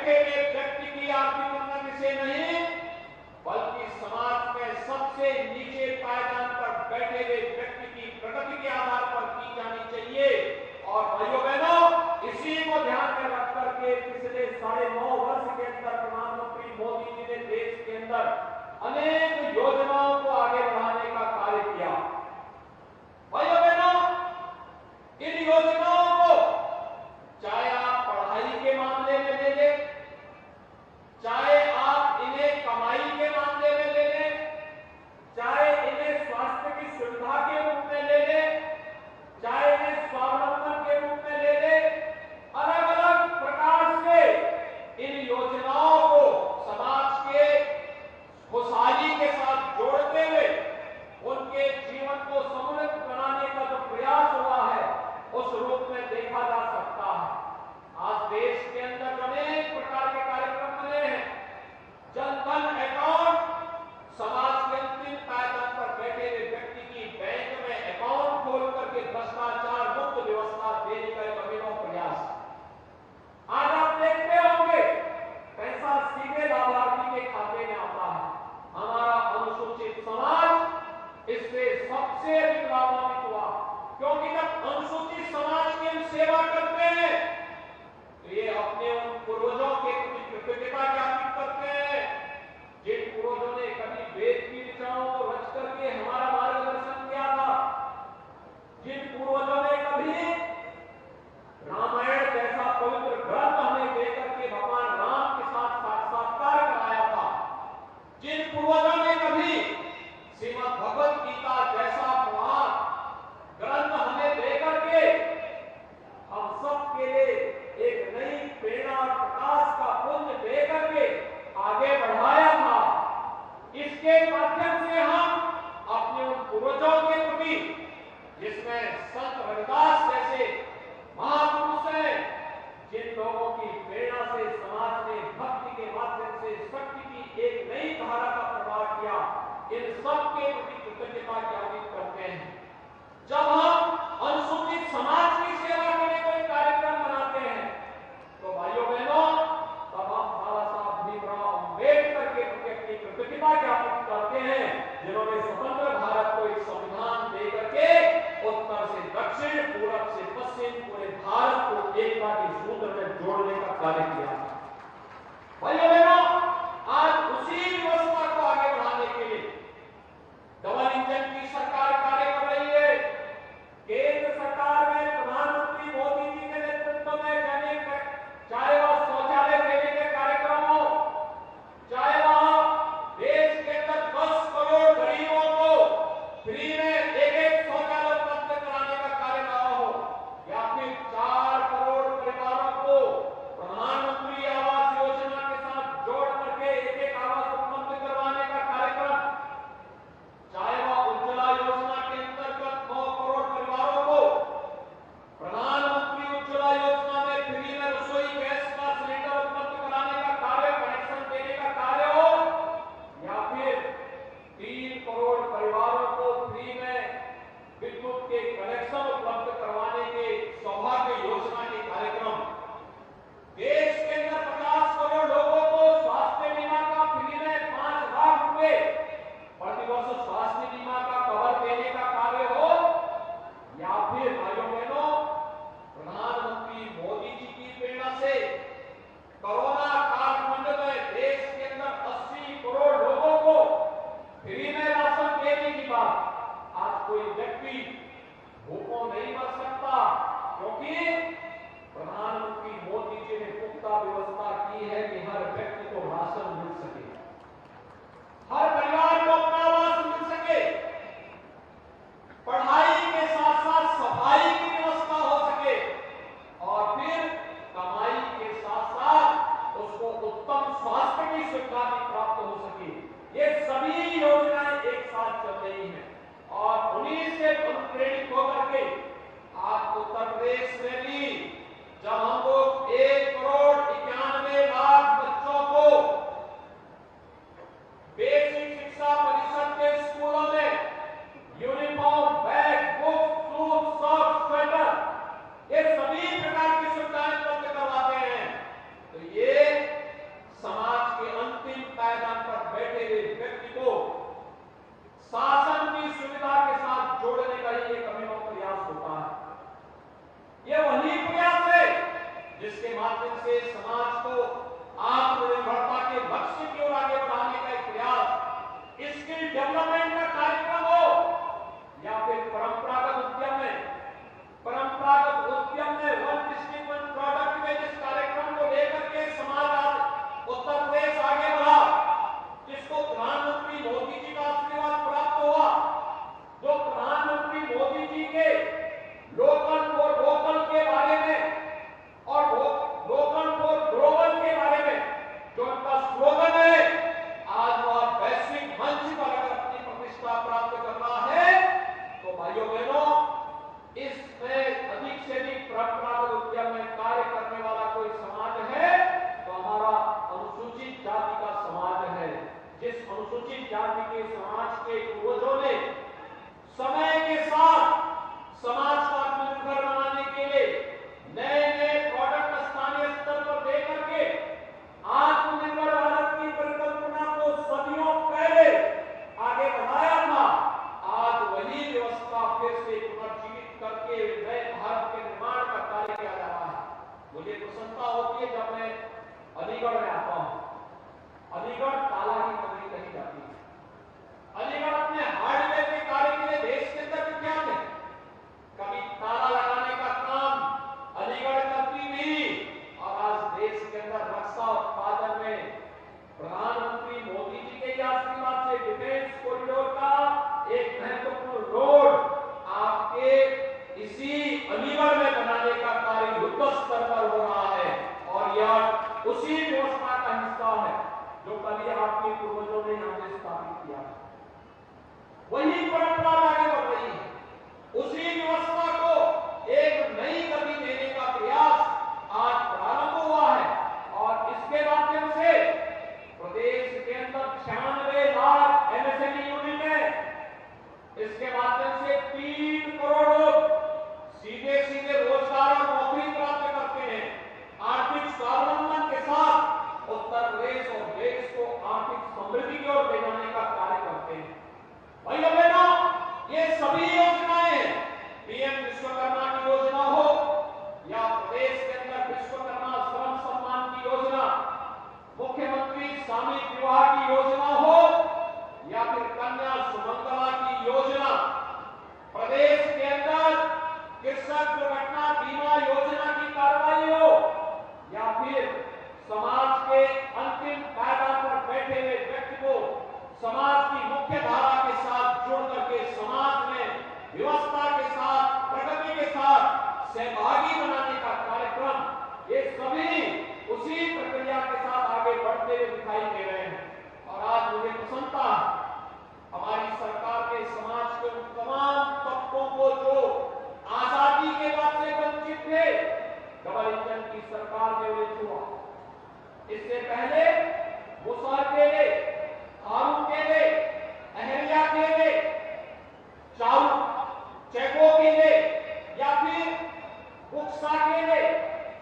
बैठे हुए व्यक्ति की आर्थिक उन्नति से नहीं, बल्कि समाज में सबसे नीचे पायदान पर बैठे हुए व्यक्ति की प्रगति के आधार पर की जानी चाहिए। और भाइयों बहनों, इसी को ध्यान में रख करके पिछले 9.5 वर्ष के अंदर प्रधानमंत्री मोदी जी ने देश के अंदर अनेक योजनाओं को आगे बढ़ाने का कार्य किया। भाइयों बहनों, इन योजनाओं को चाहे आप पढ़ाई के मामले में ले लें, चाहे आप इन्हें कमाई के मामले में ले लें, चाहे इन्हें स्वास्थ्य की सुविधा के रूप में ले लें, चाहे इन्हें स्वावलंबन के रूप में ले लें, अलग अलग प्रकार से इन योजनाओं को समाज के खुशहाली के साथ जोड़ते हुए उनके जीवन को समृद्ध बनाने का जो प्रयास हुआ है, उस रूप में देखा जा सकता है। आज देश के अंदर अनेक प्रकार के कार्यक्रम बने हैं। जनधन अकाउंट, समाज के अंतिम पायदान पर बैठे हुए व्यक्ति की बैंक में अकाउंट खोल करके भ्रष्टाचार मुक्त व्यवस्था देने का एक अभिनव प्रयास। आज आप देखते होंगे पैसा सीधे लाभार्थी के खाते में आता है। हमारा अनुसूचित समाज इससे सबसे अधिक लाभान्वित हुआ, क्योंकि जब अनुसूचित समाज की हम सेवा करते हैं तो ये अपने उन पूर्वजों के प्रति कृतज्ञता ज्ञापित करते हैं, जिन पूर्वजों ने कभी वेद की ऋचाओं को रच करके हमारा मार्गदर्शन किया था, जिन पूर्वजों ने कभी रामायण जैसा पवित्र ग्रंथ हमें देकर के भगवान राम के साथ साक्षात्कार कराया था, जिन पूर्वजों ने कभी श्रीमद् भगवत गीता जैसा महान ग्रंथ हमें देकर के हम सब के लिए एक नई प्रेरणा और प्रकाश का पुंज देकर के आगे बढ़ाया था। इसके माध्यम से हम अपने उन पूर्वजों के प्रति, जिसमें संत रविदास जैसे महापुरुष हैं, जिन लोगों की प्रेरणा से समाज ने भक्ति के माध्यम से शक्ति की एक नई धारा का प्रवाह किया, इन सब के प्रति कृतज्ञता ज्ञापित करते हैं। जब हम अनुसूचित समाज की सेवा के लिए कोई कार्यक्रम बनाते हैं तो भाइयों बहनों, तब हम बाबा साहब भीमराव अम्बेडकर के प्रति अपनी कृतज्ञता ज्ञापित करते हैं, जिन्होंने स्वतंत्र भारत को एक संविधान दे करके उत्तर से दक्षिण, पूरब से पश्चिम पूरे भारत को एकता के सूत्र में जोड़ने का कार्य किया। भाइयों बहनों, आज उसी व्यवस्था को आगे बढ़ाने के लिए डबल इंजन की सरकार कार्य कर रही है। केंद्र सरकार में प्रधानमंत्री मोदी जी के नेतृत्व में चाहे वह शौचालय देने के कार्यक्रम हो, चाहे वह देश के अंदर 10 करोड़ गरीबों को फ्री में एक शौचालय उपलब्ध कराने का कार्य रहा हो, या फिर 4 करोड़ परिवारों को प्रधानमंत्री मुझे प्रसन्नता होती है जब मैं अलीगढ़ में आता हूं। अलीगढ़ ताला की नगरी कही जाती है। अलीगढ़ अपने हार्डवेयर के कार्य के लिए देश के अंदर विख्यात है। कभी ताला लगाने का काम अलीगढ़ करती थी और आज देश के अंदर रक्षा उत्पादन में प्रधानमंत्री मोदी जी के आशीर्वाद से डिफेंस कॉरिडोर का एक महत्वपूर्ण रोड आपके इसी अलीगढ़ में बनाने का कार्य युद्ध स्तर पर हो रहा है और यह उसी व्यवस्था का हिस्सा है जो कभी आपके पूर्वजों ने यहां पे स्थापित किया। वही परंपरा आगे बढ़ रही है। उसी व्यवस्था को एक नई गति देने का प्रयास आज प्रारंभ हुआ है और इसके माध्यम से प्रदेश के अंदर 96 लाख एमएसएमई यूनिट है। इसके माध्यम से 3 करोड़ लोग सीधे सीधे रोजगार और नौकरी प्राप्त करते हैं। आर्थिक स्वावलंबन के साथ उत्तर प्रदेश और देश को आर्थिक समृद्धि की ओर ले जाने का कार्य करते हैं। भाइयों बहनों, ये सभी योजनाएं पीएम विश्वकर्मा की योजना हो या प्रदेश के अंदर विश्वकर्मा श्रम सम्मान की योजना, मुख्यमंत्री सामूहिक विवाह की योजना हो या फिर कन्या सुमंगला की योजना, प्रदेश के अंदर कृषक दुर्घटना बीमा योजना की कार्रवाई हो या फिर समाज के अंतिम पायदान पर बैठे हुए व्यक्ति को समाज की मुख्य धारा के साथ जोड़ करके समाज में व्यवस्था के साथ प्रगति के साथ सहभागी बनाने का कार्यक्रम, ये सभी उसी प्रक्रिया के साथ आगे बढ़ते हुए दिखाई दे रहे हैं। और आज मुझे प्रसन्नता हमारी सरकार के समाज के उन तमाम तबकों को जो आजादी के बाद से वंचित थे, डबल इंजन की सरकार ने उन्हें छुआ। इससे पहले मुसहर केले, हारून केले, अहल्या केले, चारू चेको केले या फिर बुक्सा केले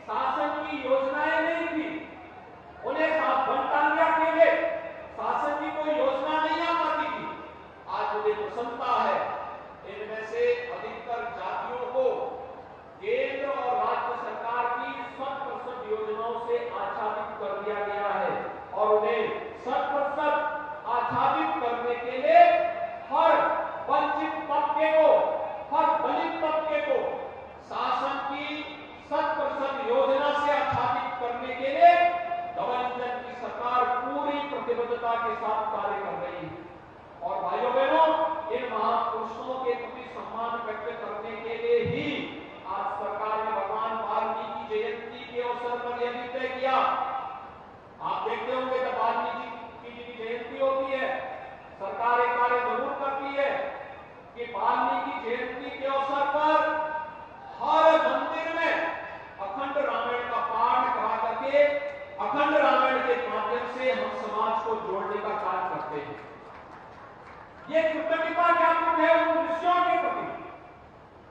शासन की योजनाएं नहीं थी। उन्हें बनटांगिया केले शासन की कोई योजना नहीं आ पाती थी। आज मुझे प्रसन्नता है इनमें से अधिकतर जातियों को केंद्र और राज्य सरकार की 100% योजनाओं से आच्छादित कर दिया गया है और उन्हें 100% आच्छादित करने के लिए हर वंचित तबके को, हर दलित तबके को शासन की 100% योजना से आच्छादित करने के लिए डबल इंजन की सरकार पूरी प्रतिबद्धता के साथ कार्य कर रही है। और भाइयों बहनों, इन महापुरुषों के प्रति सम्मान व्यक्त करने के लिए ही आज सरकार ने भगवान वाल्मीकि जयंती के अवसर पर यह भी तय किया। आप देखते होंगे जब वाल्मीकि जी की जयंती होती है, सरकार एक कार्य जरूर करती है कि वाल्मीकि जयंती के अवसर पर हर मंदिर में अखंड रामायण का पाठ करा करके अखंड रामायण के माध्यम से हम समाज को जोड़ने का कार्य करते हैं। ये कृतज्ञता ज्ञापन है उन ऋषियों के प्रति,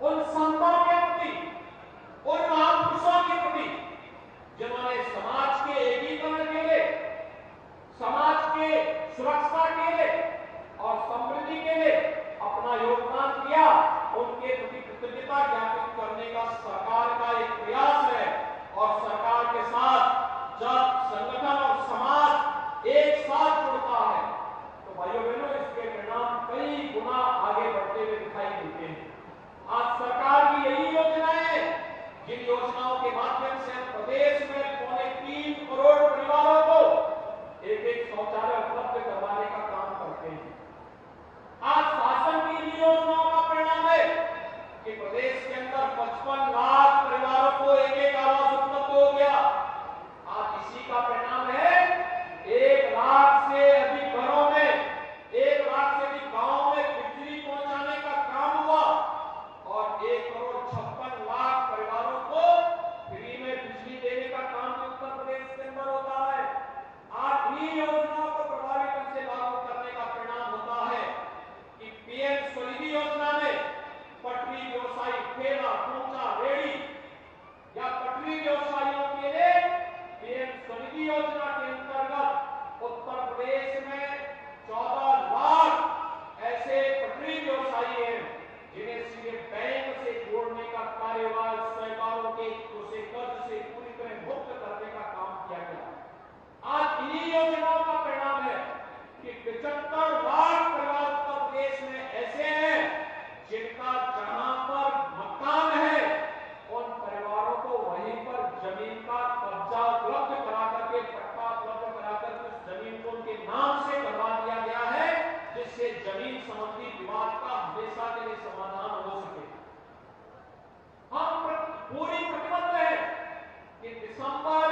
उन संतों के प्रति, उन महापुरुषों के प्रति जिन्होंने समाज के एकीकरण के लिए, समाज के सुरक्षा के लिए और समृद्धि के लिए अपना योगदान दिया। उनके प्रति कृतज्ञता ज्ञापित करने का सरकार का एक प्रयास है और सरकार के साथ जब संगठन और समाज एक साथ जुड़ता है तो भाइयों बहनों इसके परिणाम कई गुना आगे बढ़ते हुए दिखाई देते हैं। आज सरकार की यही योजनाएं हैं जिन योजनाओं के माध्यम से हम प्रदेश में 3.25 करोड़ परिवारों को एक शौचालय उपलब्ध करवाने का काम करते हैं। आज शासन की इन योजनाओं का परिणाम है कि प्रदेश के अंदर 55 लाख परिवारों को एक आवास उपलब्ध हो गया। आज इसी का परिणाम है 1 लाख से अधिक घरों में, 1 लाख से अधिक गांवों में बिजली पहुंचाने का काम हुआ और 1 करोड़ 56 लाख परिवारों को फ्री में बिजली देने का काम उत्तर प्रदेश के अंदर होता है। आज इन्हीं योजनाओं को प्रभावी ढंग से लागू करने का परिणाम होता है कि पीएम स्वनिधि योजना में पटरी व्यवसायी, ठेला, पूंचा, रेड़ी या पटरी व्यवसायियों के लिए पीएम स्वनिधि योजना के अंतर्गत उत्तर प्रदेश में 14 लाख ऐसे पटरी व्यवसायी हैं जिन्हें सीधे बैंक से जोड़ने का कार्यभार सरकारों के कर्ज से पूरी दिसंबर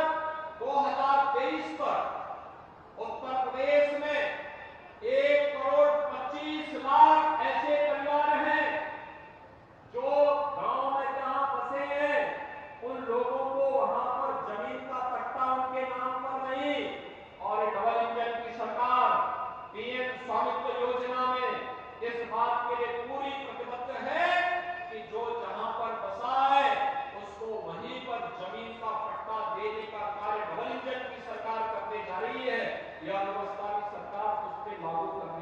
2023 तक उत्तर प्रदेश में 1,25,00,000 ऐसे परिवार हैं जो गांव में जहां बसे हैं, उन लोगों को वहां पर जमीन का पट्टा उनके नाम पर नहीं। और डबल इंजन की सरकार पीएम स्वामित्व योजना में इस बात के लिए पूरी प्रतिबद्ध है कि जो जहां पर बसा है उसको वहीं पर जमीन का पट्टा देने का कार्य डबल इंजन की सरकार करने जा रही है। यह व्यवस्था की सरकार उस पर लागू करने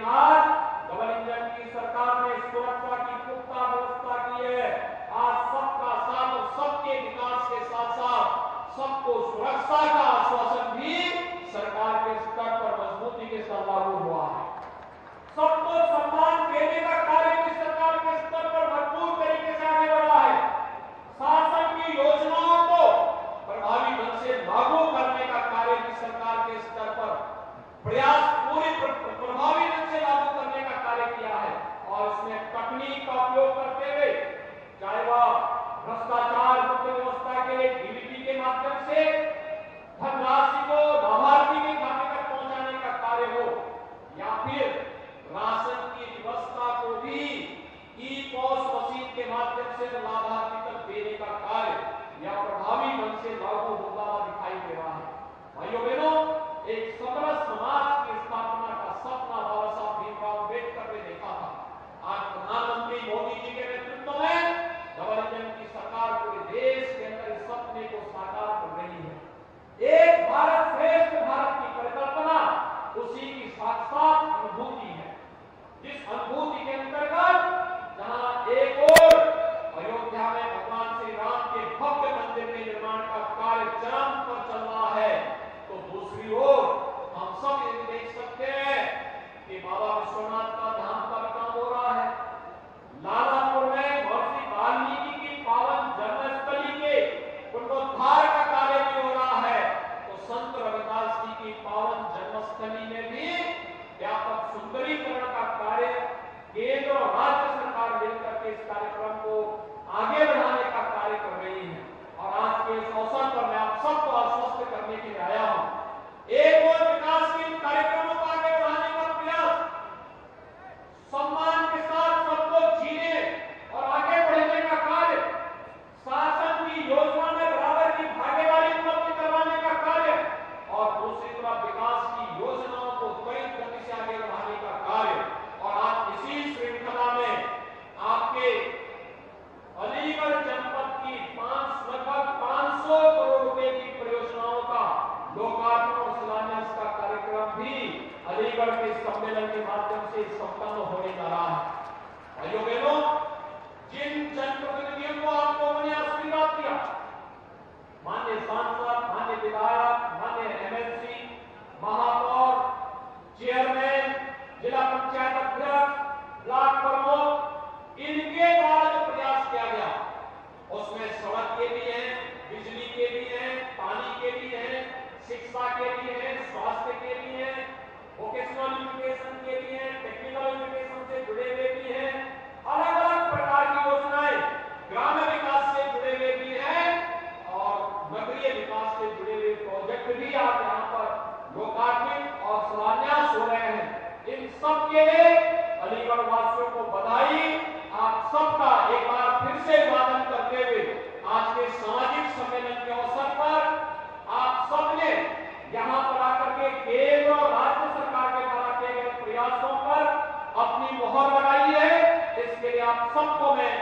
लेकिन आज डबल इंजन की सरकार ने सुरक्षा की पुख्ता व्यवस्था की है। आज सबका साथ और सबके विकास के साथ साथ सबको सुरक्षा का आश्वासन भी सरकार के स्तर पर मजबूती के साथ लागू हुआ है। सबको सम्मान देने का कार्य भी सरकार के स्तर पर भरपूर तरीके से आगे बढ़ा है। शासन की योजनाओं को प्रभावी ढंग से लागू करने का कार्य भी सरकार के स्तर पर प्रयास पूरी प्रभावी ढंग से लागू करने का कार्य किया है। और इसमें तकनीक का उपयोग करते हुए, चाहे वह भ्रष्टाचार मुक्त व्यवस्था के लिए डीबीटी के माध्यम से धनराशि को लाभार्थी के खाते तक पहुंचाने का कार्य हो, या फिर राशन की व्यवस्था को भी ई-पॉस मशीन के माध्यम से लाभार्थी तक देने का कार्य या प्रभावी ढंग से लागू होता दिखाई दे रहा है। भाइयों बहनों, एक समरस समाज की स्थापना का सपना बाबा साहब भीमराव अम्बेडकर ने देखा था। आज प्रधानमंत्री मोदी जी के नेतृत्व में डबल इंजन की सरकार पूरे देश के अंदर इस सपने को साकार कर रही है। एक भारत श्रेष्ठ भारत की परिकल्पना उसी की साक्षात अनुभूति है, जिस अनुभूति के अंतर्गत जहां एक और अयोध्या में भगवान श्री राम के भव्य मंदिर के निर्माण का कार्य चरम पर चल रहा है, तो दूसरी ओर हम सब ये देख सकते हैं कि बाबा विश्वनाथ का धाम का काम हो रहा है। लालापुर में महर्षि वाल्मीकि की पावन जन्मस्थली के पुनरुद्धार का कार्य भी हो रहा है, तो संत रविदास जी की पावन जन्मस्थली में भी व्यापक सुंदरीकरण का कार्य केंद्र और राज्य सरकार मिलकर के इस कार्यक्रम को आगे बढ़ाने का कार्य कर रही है। और आज के इस अवसर पर मैं आप सबको आश्वस्त करने के लिए आया हूं, एक और विकास के कार्यक्रमों को आगे बढ़ाने का प्रयास, सम्मान के साथ सबको जीने और आगे बढ़ने का कार्य, शासन की योजना में बराबर की भागीदारी उपलब्ध करवाने का कार्य, और दूसरी तरफ विकास की योजनाओं को त्वरित गति से आगे बढ़ाने का कार्य। और आज इसी श्रृंखला में आपके अलीगढ़ जनपद की लगभग 500 करोड़ रुपए की परियोजनाओं का लोकार्पण और शिलान्यास का कार्यक्रम भी अलीगढ़ के सम्मेलन के माध्यम से संपन्न होने जा रहा है। भाइयों बहनों, जिन जनप्रतिनिधियों को आप लोगों ने आशीर्वाद दिया, माननीय सांसद, माननीय विधायक, माननीय एमएलसी, महापौर, चेयरमैन, जिला पंचायत अध्यक्ष, ब्लॉक प्रमुख, इनके द्वारा जो प्रयास किया गया, उसमें सड़क के भी हैं, बिजली के भी हैं, पानी के भी हैं, शिक्षा के भी हैं, स्वास्थ्य के भी हैं, वोकेशनल एजुकेशन के भी हैं, टेक्निकल एजुकेशन से जुड़े हुए भी हैं, अलग अलग प्रकार की योजनाएं ग्रामीण विकास से जुड़े हुए भी हैं और नगरीय विकास से जुड़े हुए प्रोजेक्ट भी आज यहाँ पर लोकार्पित और शिलान्यास हो रहे हैं। इन सब के लिए अलीगढ़ वासियों को बधाई। आप सबका एक बार फिर से स्वागत करते हुए आज के सामाजिक सम्मेलन के अवसर पर आप सबने यहाँ पर आकर के केंद्र और राज्य सरकार के द्वारा किए गए प्रयासों पर अपनी मोहर लगाई है। इसके लिए आप सबको मैं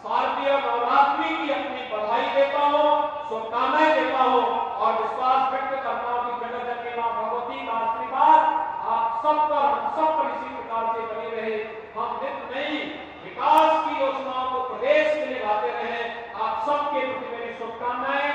शारदीय नवरात्रि की अपनी बधाई देता हूँ, शुभकामनाएं देता हूँ और विश्वास व्यक्त करता हूँ कि जगत जननी मां भगवती का आशीर्वाद आप सब पर, हम सब पर इसी प्रकार से बनी रहे। हम नित नई विकास की योजनाओं को प्रदेश के लिए लाते रहे। आप सबके प्रति मेरी शुभकामनाएं।